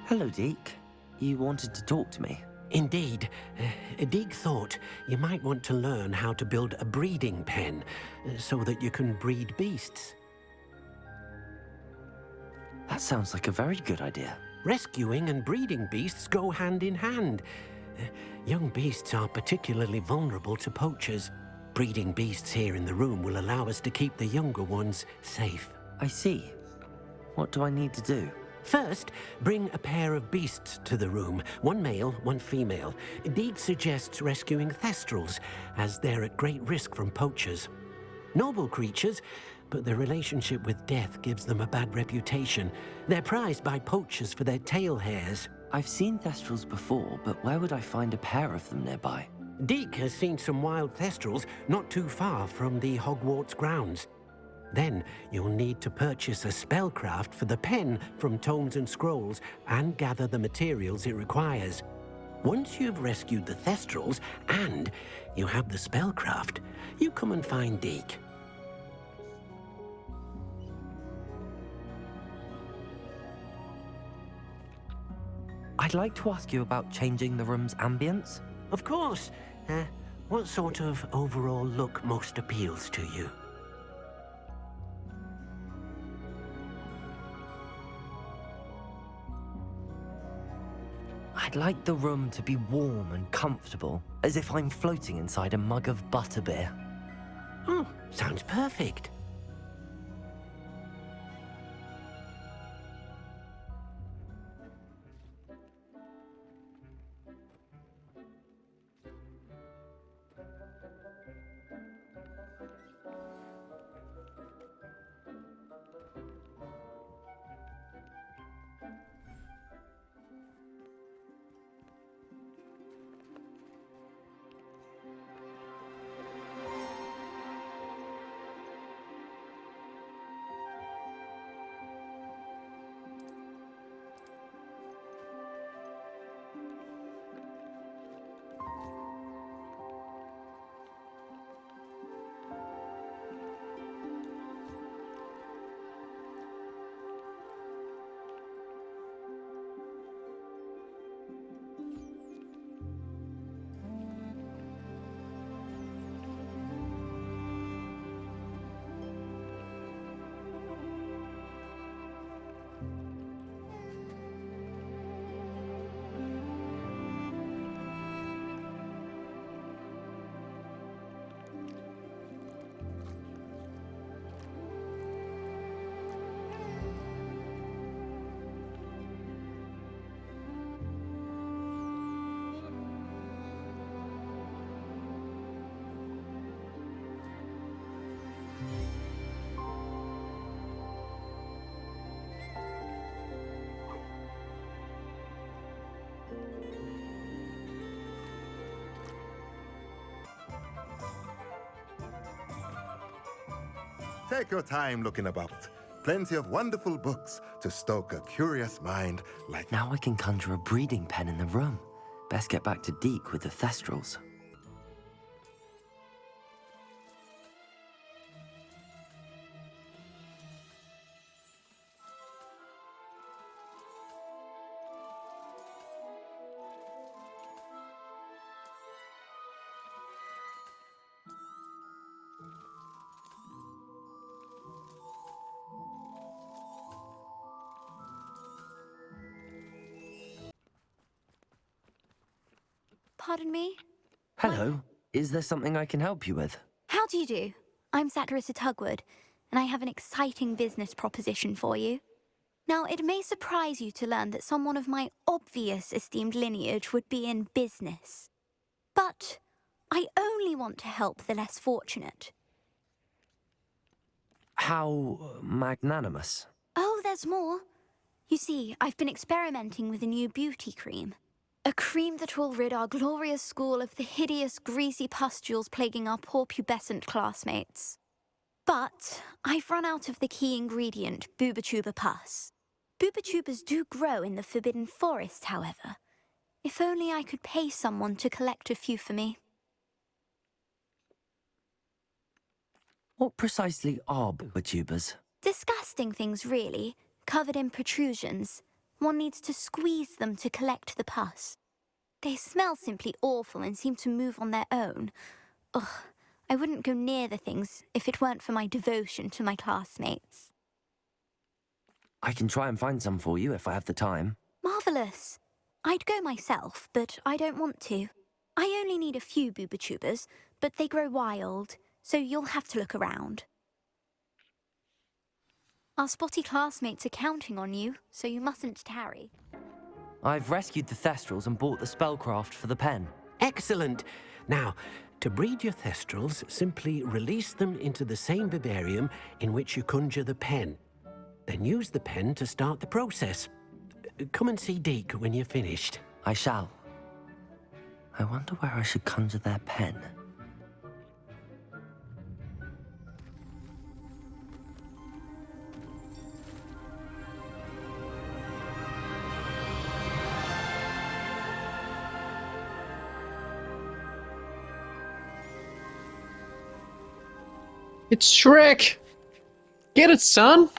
Hello, Deke. You wanted to talk to me? Indeed. Deek thought you might want to learn how to build a breeding pen so that you can breed beasts. That sounds like a very good idea. Rescuing and breeding beasts go hand in hand. Young beasts are particularly vulnerable to poachers. Breeding beasts here in the room will allow us to keep the younger ones safe. I see. What do I need to do? First, bring a pair of beasts to the room. One male, one female. Deek suggests rescuing thestrals, as they're at great risk from poachers. Noble creatures, but their relationship with death gives them a bad reputation. They're prized by poachers for their tail hairs. I've seen thestrals before, but where would I find a pair of them nearby? Deek has seen some wild thestrals not too far from the Hogwarts grounds. Then you'll need to purchase a spellcraft for the pen from Tomes and Scrolls and gather the materials it requires. Once you've rescued the thestrals and you have the spellcraft, you come and find Deek. I'd like to ask you about changing the room's ambience. Of course. What sort of overall look most appeals to you? I'd like the room to be warm and comfortable, as if I'm floating inside a mug of butterbeer. Oh, sounds perfect. Take your time looking about. Plenty of wonderful books to stoke a curious mind like... Now I can conjure a breeding pen in the room. Best get back to Deke with the thestrals. Pardon me? Hello. Is there something I can help you with? How do you do? I'm Satirissa Tugwood, and I have an exciting business proposition for you. Now, it may surprise you to learn that someone of my obvious esteemed lineage would be in business. But I only want to help the less fortunate. How magnanimous. Oh, there's more. You see, I've been experimenting with a new beauty cream. A cream that will rid our glorious school of the hideous, greasy pustules plaguing our poor pubescent classmates. But I've run out of the key ingredient, booba-tuba pus. Booba-tubas do grow in the Forbidden Forest, however. If only I could pay someone to collect a few for me. What precisely are booba-tubas? Disgusting things, really, covered in protrusions. One needs to squeeze them to collect the pus. They smell simply awful and seem to move on their own. Ugh, I wouldn't go near the things if it weren't for my devotion to my classmates. I can try and find some for you if I have the time. Marvellous. I'd go myself, but I don't want to. I only need a few boobatubers, but they grow wild, so you'll have to look around. Our spotty classmates are counting on you, so you mustn't tarry. I've rescued the Thestrals and bought the spellcraft for the pen. Excellent. Now, to breed your Thestrals, simply release them into the same vivarium in which you conjure the pen. Then use the pen to start the process. Come and see Deke when you're finished. I shall. I wonder where I should conjure their pen. It's Shrek! Get it, son!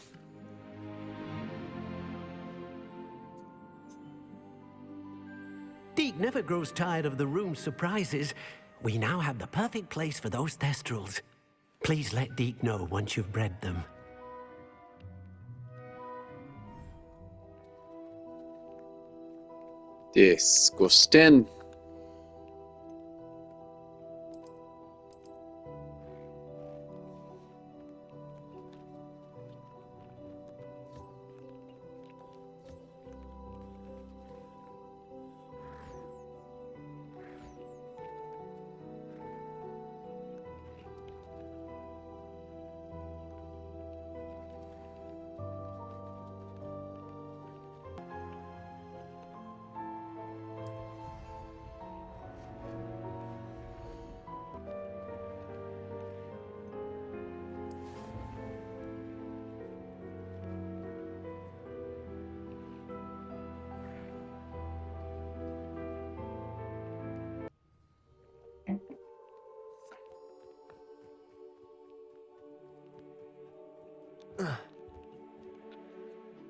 Deke never grows tired of the room's surprises. We now have the perfect place for those Thestrals. Please let Deke know once you've bred them. Disgusting.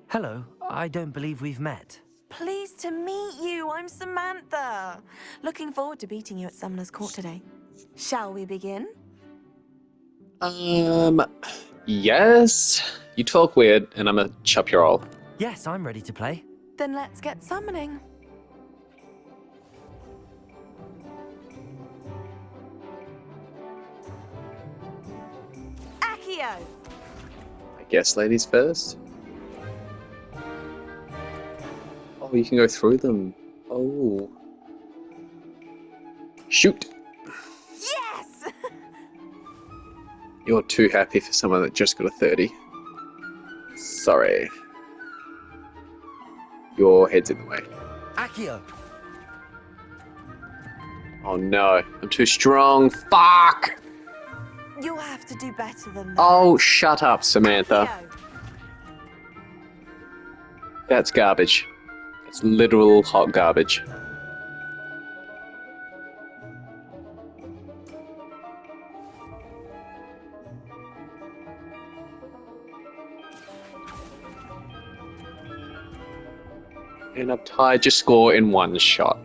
Hello, I don't believe we've met. Pleased to meet you. I'm Samantha. Looking forward to beating you at Summoner's Court today. Shall we begin? Yes? You talk weird, and I'm a chop your all. Yes, I'm ready to play. Then let's get summoning. Accio! I guess ladies first. Oh, you can go through them. Oh. Shoot! Yes! You're too happy for someone that just got a 30. Sorry. Your head's in the way. Accio! Oh no, I'm too strong. Fuck! You'll have to do better than that. Oh, shut up, Samantha. Accio! That's garbage. It's literal hot garbage. And I've tied your score in one shot.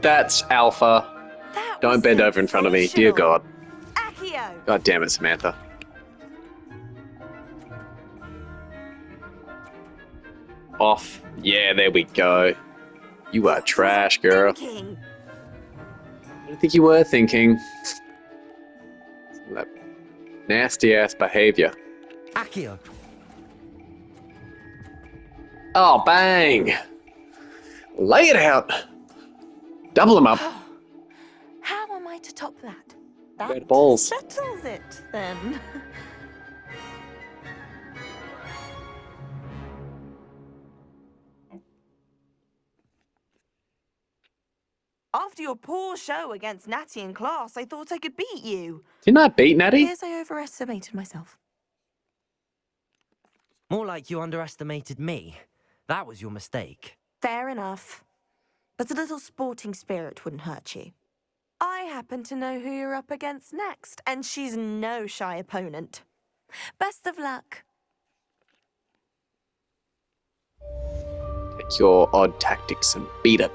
That's alpha. That Don't was bend over in front of me, dear God. Accio! God damn it, Samantha. Off. Yeah, there we go. You are trash, girl. Thinking. I don't think you were thinking. That nasty ass behavior. Accio! Oh, bang! Lay it out! Double them up. How am I to top that? Red balls. Settles it, then. After your poor show against Natty in class, I thought I could beat you. Didn't I beat Natty? Guess I overestimated myself. More like you underestimated me. That was your mistake. Fair enough. But a little sporting spirit wouldn't hurt you. I happen to know who you're up against next, and she's no shy opponent. Best of luck. take your odd tactics and beat it.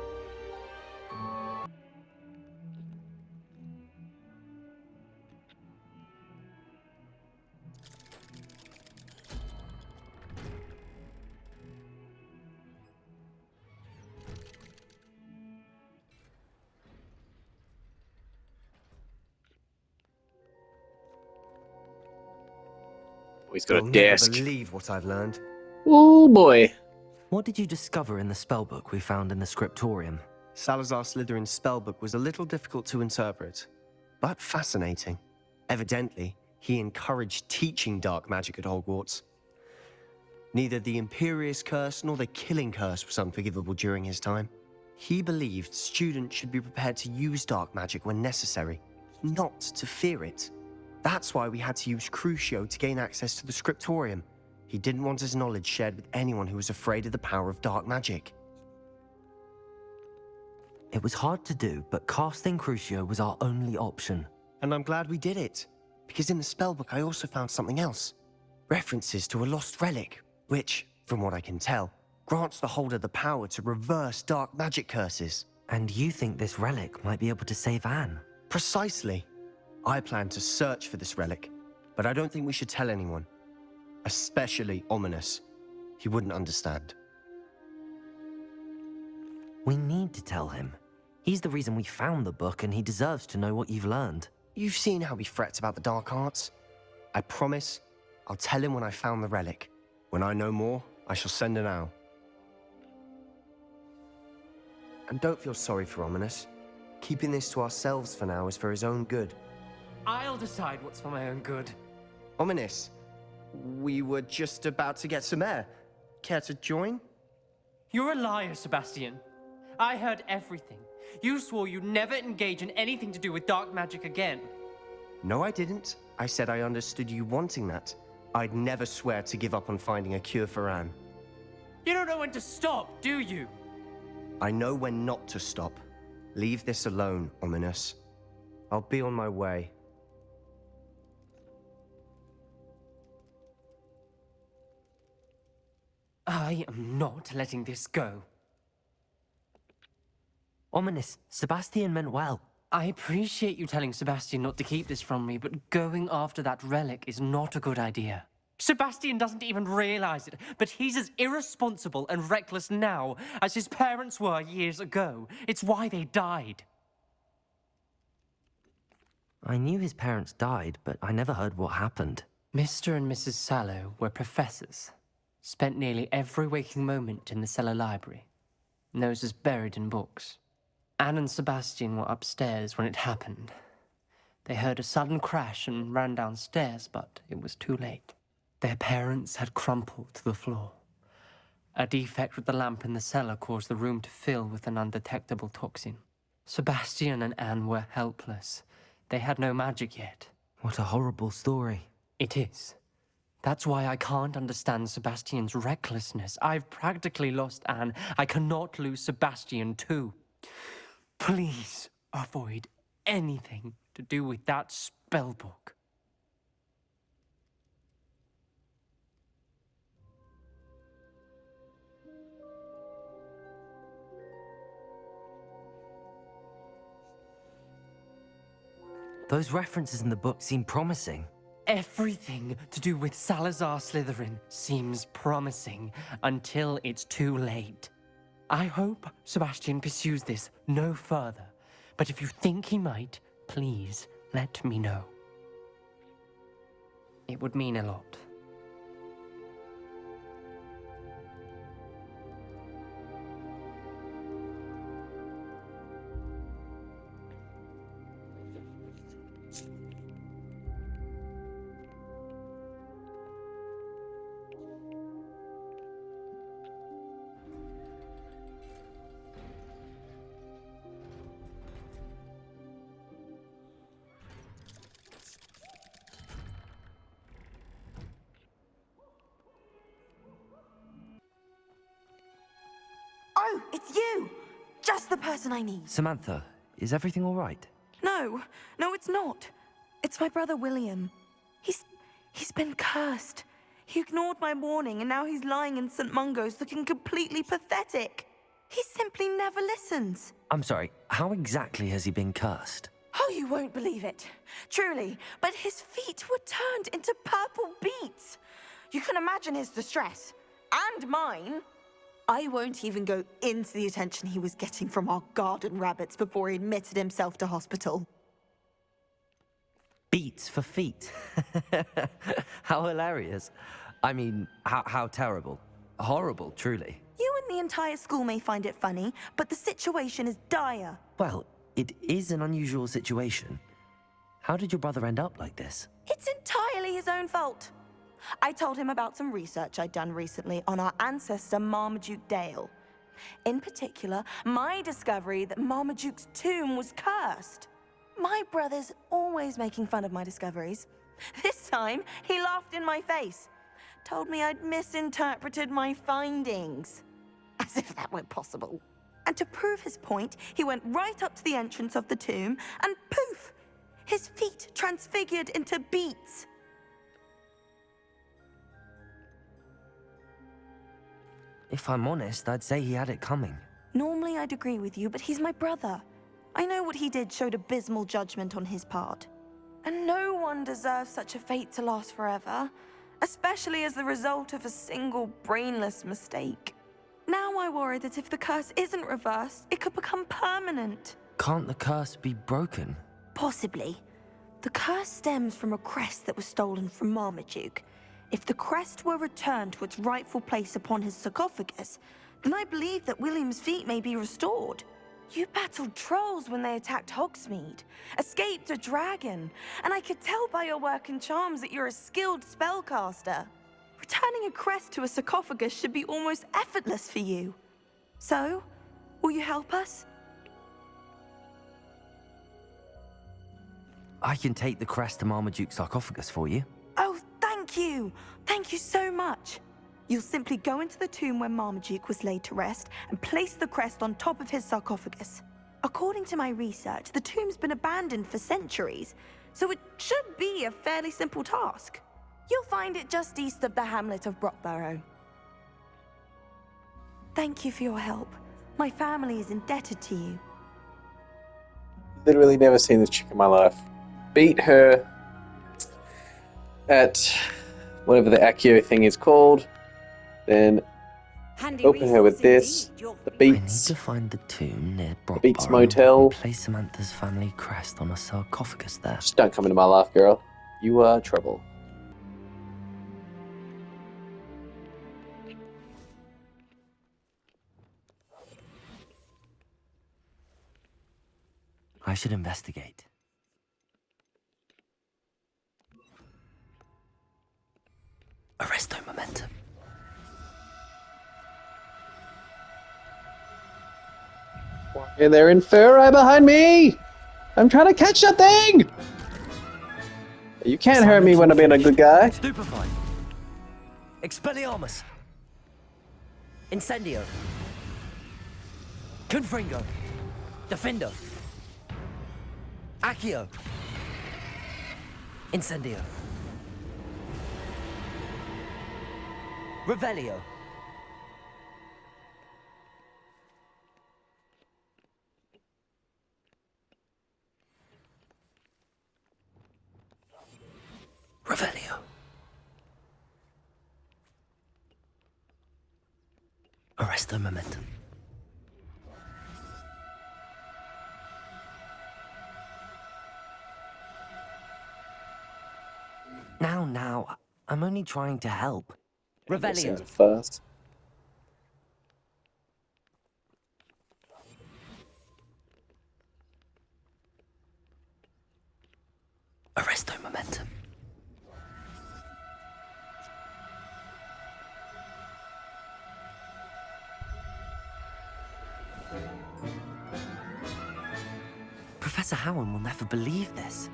He's got You'll a never desk. believe what I've learned. Oh boy. What did you discover in the spellbook we found in the scriptorium? Salazar Slytherin's spellbook was a little difficult to interpret, but fascinating. Evidently, he encouraged teaching dark magic at Hogwarts. Neither the Imperious Curse nor the Killing Curse was unforgivable during his time. He believed students should be prepared to use dark magic when necessary, not to fear it. That's why we had to use Crucio to gain access to the scriptorium. He didn't want his knowledge shared with anyone who was afraid of the power of dark magic. It was hard to do, but casting Crucio was our only option. And I'm glad we did it, because in the spellbook I also found something else. References to a lost relic, which, from what I can tell, grants the holder the power to reverse dark magic curses. And you think this relic might be able to save Anne? Precisely. I plan to search for this relic, but I don't think we should tell anyone. Especially Ominous. He wouldn't understand. We need to tell him. He's the reason we found the book, and he deserves to know what you've learned. You've seen how he frets about the dark arts. I promise I'll tell him when I found the relic. When I know more, I shall send an owl. And don't feel sorry for Ominous. Keeping this to ourselves for now is for his own good. I'll decide what's for my own good. Ominous, we were just about to get some air. Care to join? You're a liar, Sebastian. I heard everything. You swore you'd never engage in anything to do with dark magic again. No, I didn't. I said I understood you wanting that. I'd never swear to give up on finding a cure for Anne. You don't know when to stop, do you? I know when not to stop. Leave this alone, Ominous. I'll be on my way. I am not letting this go. Ominous, Sebastian meant well. I appreciate you telling Sebastian not to keep this from me, but going after that relic is not a good idea. Sebastian doesn't even realize it, but he's as irresponsible and reckless now as his parents were years ago. It's why they died. I knew his parents died, but I never heard what happened. Mr. and Mrs. Sallow were professors. Spent nearly every waking moment in the cellar library. Noses buried in books. Anne and Sebastian were upstairs when it happened. They heard a sudden crash and ran downstairs, but it was too late. Their parents had crumpled to the floor. A defect with the lamp in the cellar caused the room to fill with an undetectable toxin. Sebastian and Anne were helpless. They had no magic yet. What a horrible story. It is. That's why I can't understand Sebastian's recklessness. I've practically lost Anne. I cannot lose Sebastian too. Please avoid anything to do with that spellbook. Those references in the book seem promising. Everything to do with Salazar Slytherin seems promising until it's too late. I hope Sebastian pursues this no further, but if you think he might, please let me know. It would mean a lot. Oh, it's you! Just the person I need. Samantha, is everything all right? No, it's not. It's my brother William. He's been cursed. He ignored my warning, and now he's lying in St. Mungo's looking completely pathetic. He simply never listens. I'm sorry, how exactly has he been cursed? Oh, you won't believe it. Truly, but his feet were turned into purple beets. You can imagine his distress. And mine. I won't even go into the attention he was getting from our garden rabbits before he admitted himself to hospital. Beats for feet. How hilarious. I mean, how terrible. Horrible, truly. You and the entire school may find it funny, but the situation is dire. Well, it is an unusual situation. How did your brother end up like this? It's entirely his own fault. I told him about some research I'd done recently on our ancestor Marmaduke Dale. In particular, my discovery that Marmaduke's tomb was cursed. My brother's always making fun of my discoveries. This time, he laughed in my face. Told me I'd misinterpreted my findings. As if that were possible. And to prove his point, he went right up to the entrance of the tomb, and poof! His feet transfigured into beets. If I'm honest, I'd say he had it coming. Normally I'd agree with you, but he's my brother. I know what he did showed abysmal judgment on his part. And no one deserves such a fate to last forever, especially as the result of a single brainless mistake. Now I worry that if the curse isn't reversed, it could become permanent. Can't the curse be broken? Possibly. The curse stems from a crest that was stolen from Marmaduke. If the crest were returned to its rightful place upon his sarcophagus, then I believe that William's feet may be restored. You battled trolls when they attacked Hogsmeade, escaped a dragon, and I could tell by your work and charms that you're a skilled spellcaster. Returning a crest to a sarcophagus should be almost effortless for you. So, will you help us? I can take the crest to Marmaduke's sarcophagus for you. Oh, thank you! Thank you so much! You'll simply go into the tomb where Marmaduke was laid to rest and place the crest on top of his sarcophagus. According to my research, the tomb's been abandoned for centuries, so it should be a fairly simple task. You'll find it just east of the hamlet of Brockborough. Thank you for your help. My family is indebted to you. Literally never seen this chick in my life. Beat her at whatever the Accio thing is called. Then open her with this. The I need Beats. to find the tomb near Brockborough Beats Motel. and place Samantha's family crest on a sarcophagus there. Just don't come into my life, girl. You are trouble. I should investigate. Arresto momentum. Why are there Inferi behind me? I'm trying to catch that thing! You can't hurt me when I'm being a good guy. Stupefy. Expelliarmus. Incendio. Confringo. Defendo. Accio. Incendio. Revelio. Revelio. Arresto momentum. Now, I'm only trying to help. Revelio. First. Arresto momentum. Professor Howard will never believe this.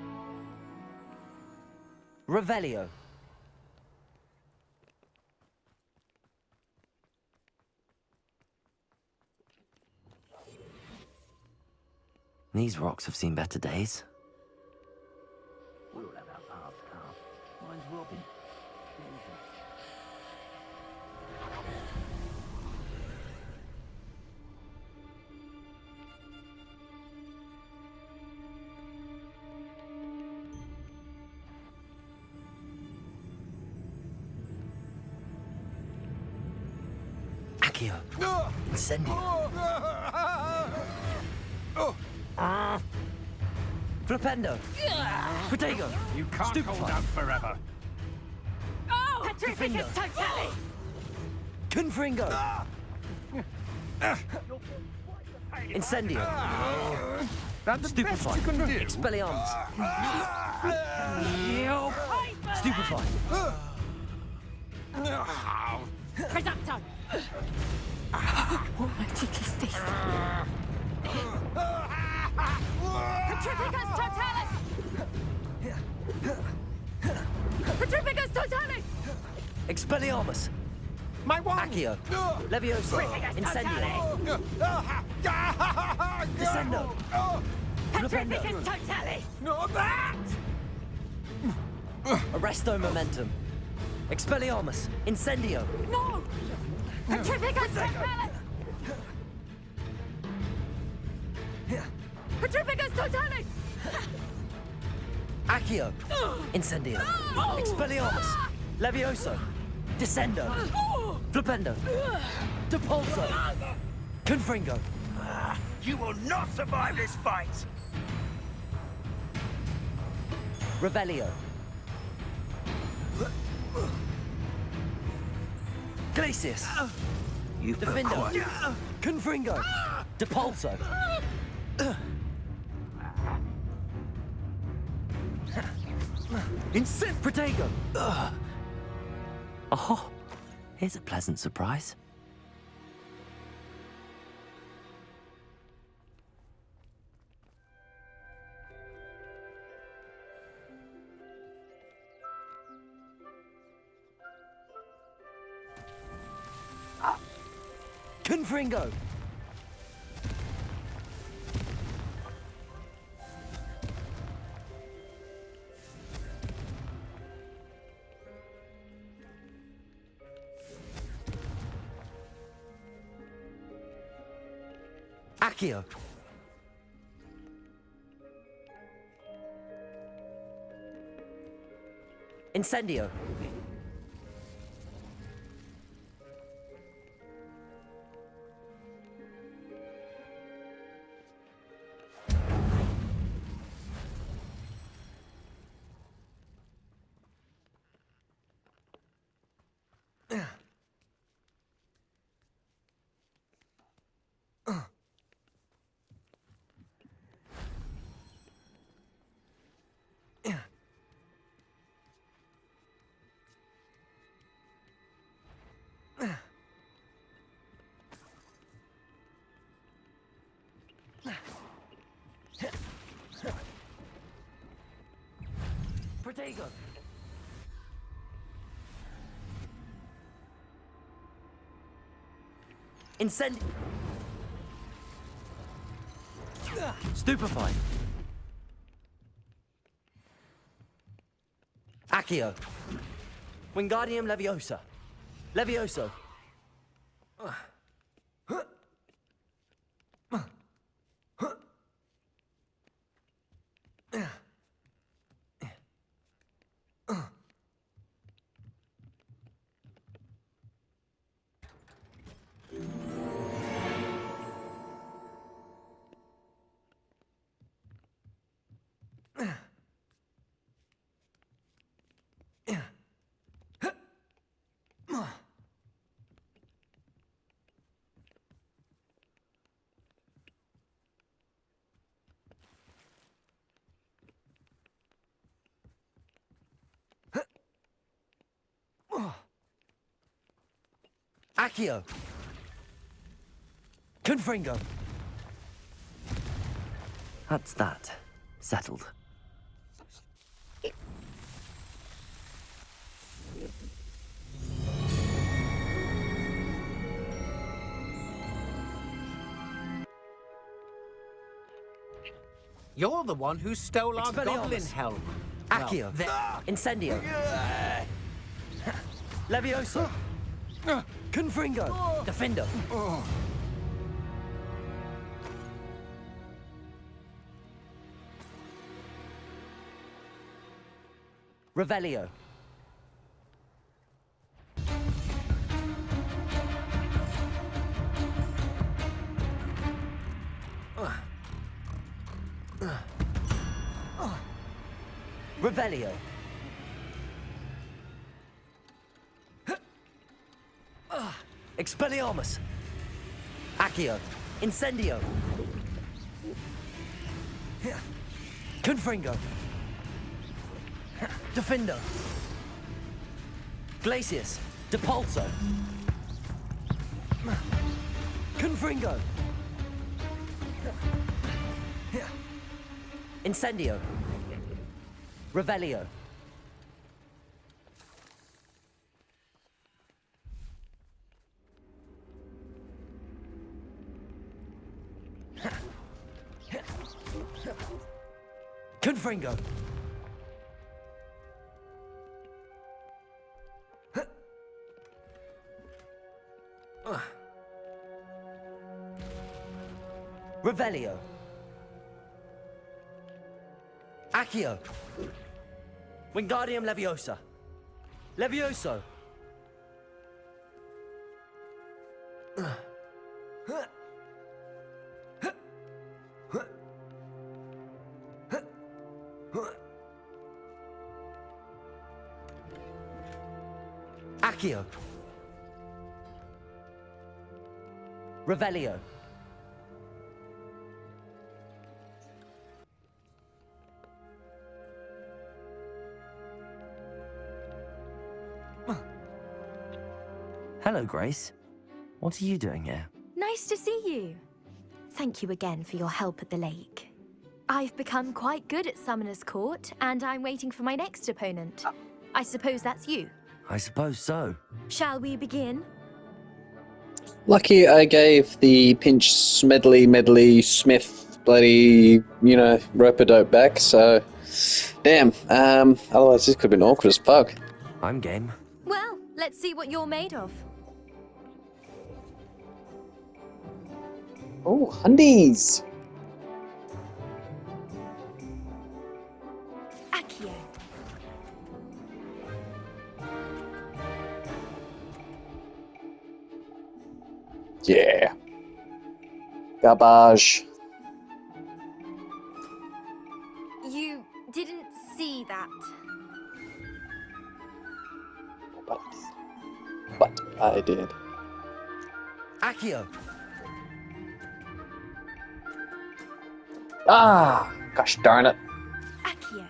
Revelio. These rocks have seen better days. Accio. Incendio. Flipendo. Protego. You can't Stupefy. hold out forever. Petrificus Totalis! Confringo. Incendio. That's the best Stupefy. you can do. Expelliarmus. Stupefy. Presumpto! What magic is this? Petrificus Totalis! Petrificus Totalis! Expelliarmus. My wand! Accio. Leviosa. Incendio. Descendo. Flipendo. Petrificus Totalis! Not that! Arresto momentum. Expelliarmus. Incendio. No! Petrificus Totalis! Petrificus Totalis! Accio. Incendio. Expelliarmus. Levioso. Descendo. Flipendo. Depulso. Confringo. You will not survive this fight! Revelio. Glacius. Defendo. Confringo. Depulso. Incent Protego. Oh, here's a pleasant surprise. Confringo. Accio. Incendio. Protego. Incend. Stupefy. Accio. Wingardium Leviosa. Levioso. Accio. Confringo. That's that. Settled. You're the one who stole our Expelliarmus. goblin helm. Accio. Incendio. Levioso. Confringo. Defendo. Revelio. Revelio. Expelliarmus. Accio. Incendio. Confringo. Defendo. Glacius. Depulso. Confringo. Incendio. Revelio. Confringo. Revelio. Accio. Wingardium Leviosa. Levioso. Accio. Revelio. Hello, Grace. What are you doing here? Nice to see you. Thank you again for your help at the lake. I've become quite good at Summoner's Court, and I'm waiting for my next opponent. I suppose that's you. I suppose so. Shall we begin? Lucky I gave the pinch Medley Smith bloody, rope-a-dope back, so damn. Otherwise this could have been awkward as fuck. I'm game. Well, let's see what you're made of. Oh, hundies! Accio. Yeah. Garbage. You didn't see that. But I did. Accio. Ah! Gosh darn it. Accio.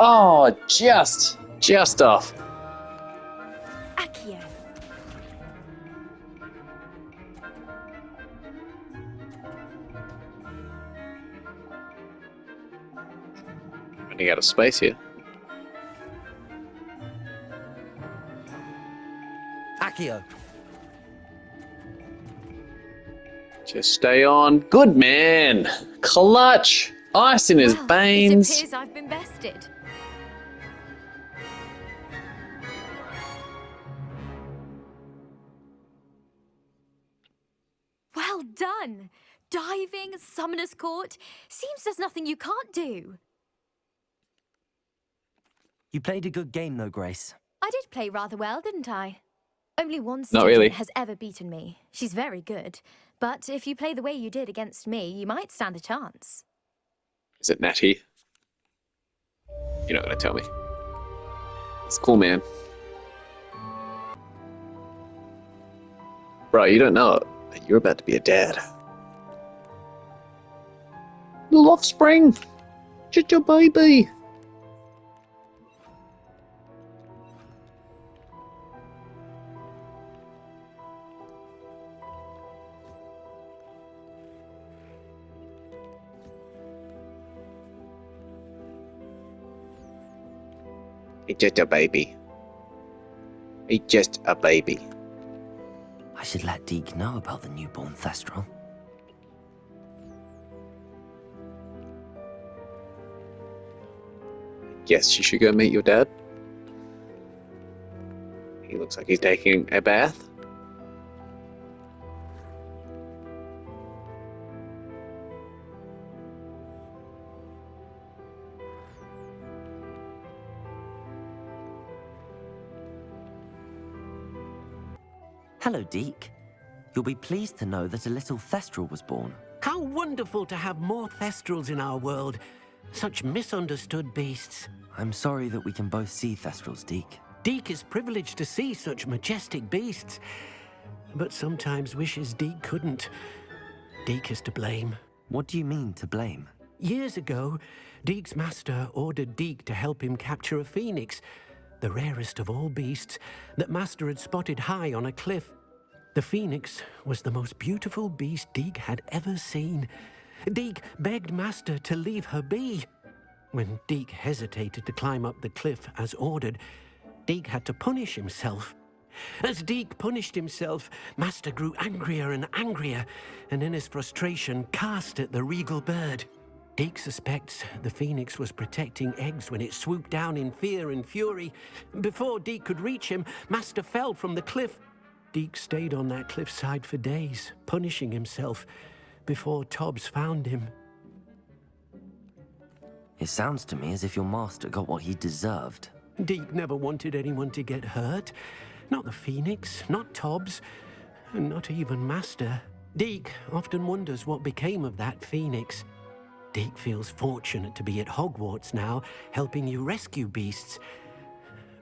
Oh, just off. Accio. Running out of space here. Accio. Just stay on. Good man. Clutch. Ice in his Well, veins. It appears I've been bested. Well done! Diving, Summoner's Court. Seems there's nothing you can't do. You played a good game, though, Grace. I did play rather well, didn't I? Only one Not student really. has ever beaten me. She's very good. But if you play the way you did against me, you might stand a chance. Is it Natty? You're not going to tell me. It's cool, man. Bro, you don't know it, but you're about to be a dad. Little offspring! Just your baby! It's just a baby. It's just a baby. I should let Deke know about the newborn Thestral. Yes, you should go meet your dad. He looks like he's taking a bath. Hello, Deke. You'll be pleased to know that a little Thestral was born. How wonderful to have more Thestrals in our world. Such misunderstood beasts. I'm sorry that we can both see Thestrals, Deke. Deke is privileged to see such majestic beasts, but sometimes wishes Deke couldn't. Deke is to blame. What do you mean, to blame? Years ago, Deke's master ordered Deke to help him capture a phoenix, the rarest of all beasts that Master had spotted high on a cliff. The phoenix was the most beautiful beast Deke had ever seen. Deke begged Master to leave her be. When Deke hesitated to climb up the cliff as ordered, Deke had to punish himself. As Deke punished himself, Master grew angrier and angrier, and in his frustration cast at the regal bird. Deke suspects the phoenix was protecting eggs when it swooped down in fear and fury. Before Deke could reach him, Master fell from the cliff. Deke stayed on that cliffside for days, punishing himself, before Tobbs found him. It sounds to me as if your master got what he deserved. Deke never wanted anyone to get hurt. Not the phoenix, not Tobbs, and not even Master. Deke often wonders what became of that phoenix. Deke feels fortunate to be at Hogwarts now, helping you rescue beasts.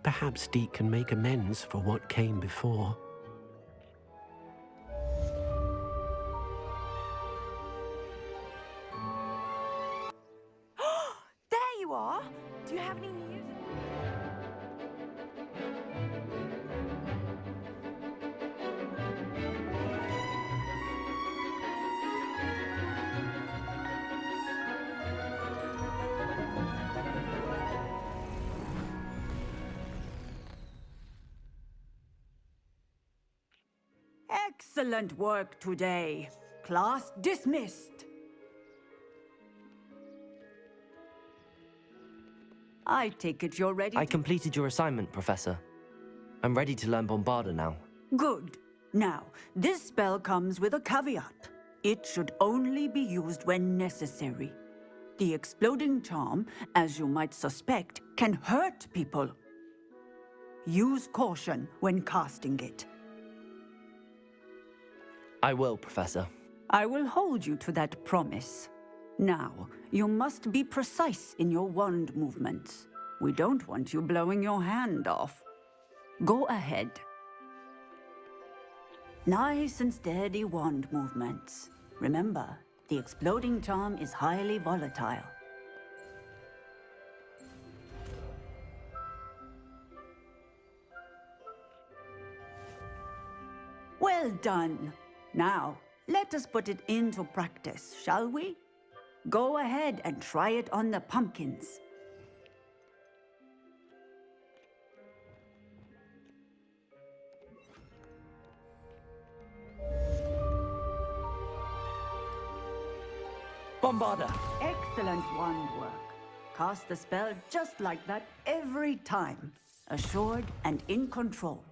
Perhaps Deke can make amends for what came before. There you are! Do you have any news? Excellent work today. Class dismissed. I take it you're ready I completed your assignment, Professor. I'm ready to learn Bombarda now. Good. Now, this spell comes with a caveat. It should only be used when necessary. The exploding charm, as you might suspect, can hurt people. Use caution when casting it. I will, Professor. I will hold you to that promise. Now, you must be precise in your wand movements. We don't want you blowing your hand off. Go ahead. Nice and steady wand movements. Remember, the exploding charm is highly volatile. Well done. Now, let us put it into practice, shall we? Go ahead and try it on the pumpkins. Bombarda! Excellent wand work. Cast the spell just like that every time. Assured and in control.